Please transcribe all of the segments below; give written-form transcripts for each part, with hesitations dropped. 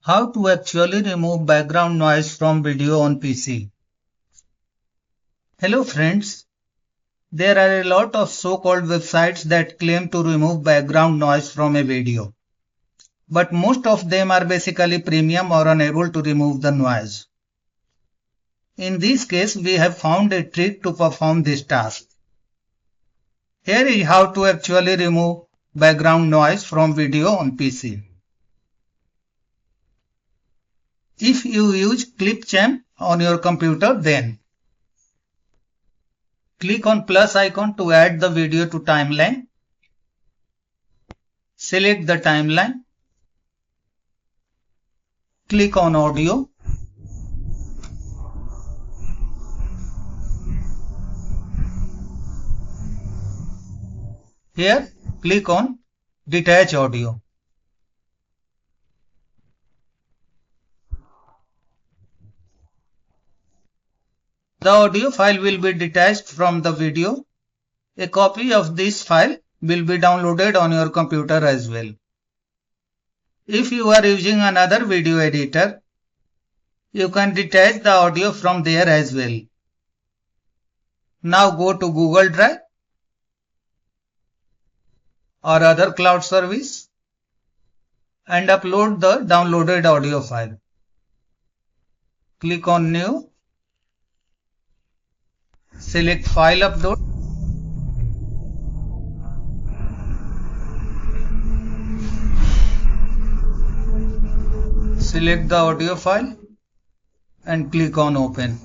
How to actually remove background noise from video on PC. Hello friends, there are a lot of so-called websites that claim to remove background noise from a video. But most of them are basically premium or unable to remove the noise. In this case, we have found a trick to perform this task. Here is how to actually remove background noise from video on PC. If you use Clipchamp on your computer, then click on plus icon to add the video to timeline. Select the timeline. Click on audio. Here, click on Detach audio. The audio file will be detached from the video. A copy of this file will be downloaded on your computer as well. If you are using another video editor, you can detach the audio from there as well. Now go to Google Drive or other cloud service and upload the downloaded audio file. Click on New. Select File Upload. Select the audio file and click on Open.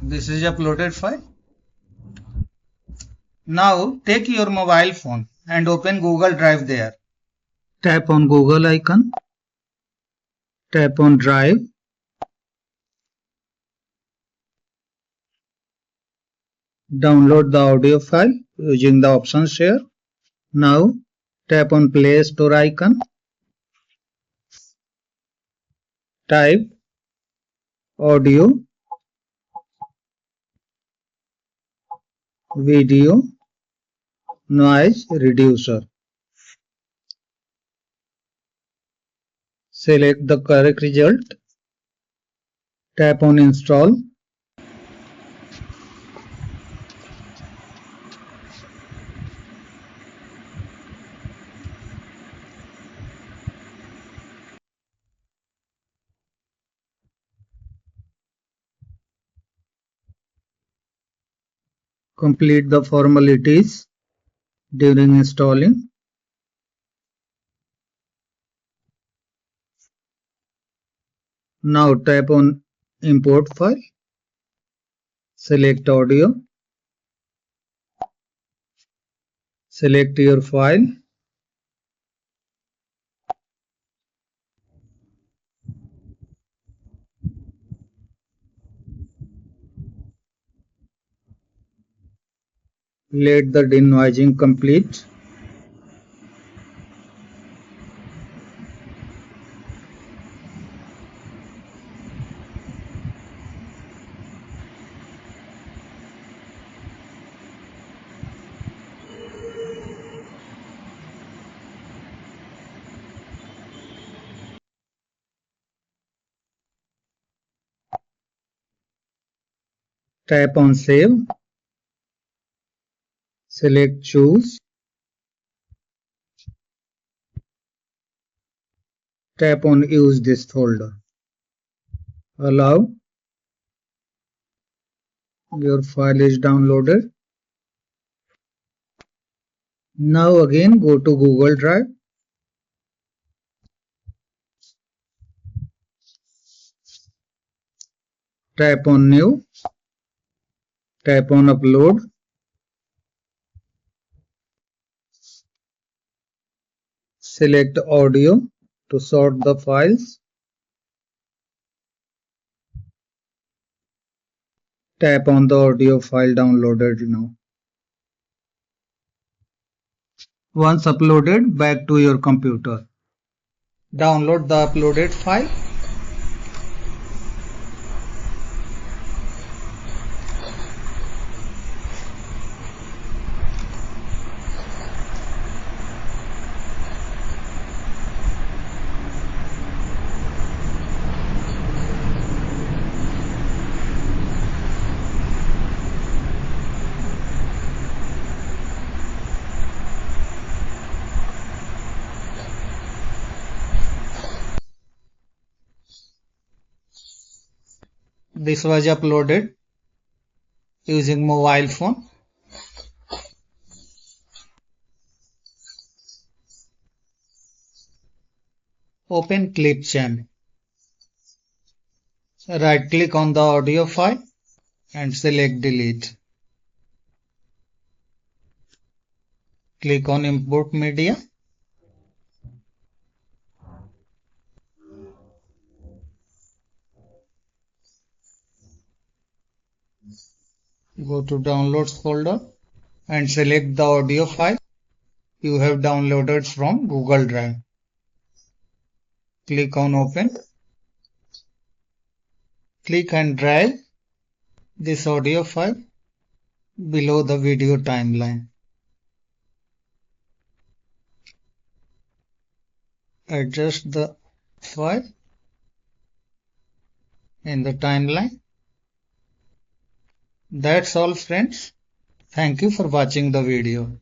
This is uploaded file. Now take your mobile phone and open Google Drive there. Tap on Google icon. Tap on Drive. Download the audio file using the options here. Now tap on Play Store icon. Type audio, video, noise reducer. Select the correct result. Tap on Install. Complete the formalities during installing. Now tap on Import File. Select Audio. Select your file. Let the denoising complete. Tap on Save. Select Choose. Tap on Use this folder. Allow. Your file is downloaded. Now again go to Google Drive. Tap on New. Tap on Upload. Select Audio to sort the files. Tap on the audio file downloaded now. Once uploaded, back to your computer. Download the uploaded file. This was uploaded using mobile phone. Open Clipchamp. Right click on the audio file and select delete. Click on import media. Go to downloads folder and select the audio file you have downloaded from Google Drive. Click on open. Click and drag this audio file below the video timeline. Adjust the file in the timeline. That's all friends. Thank you for watching the video.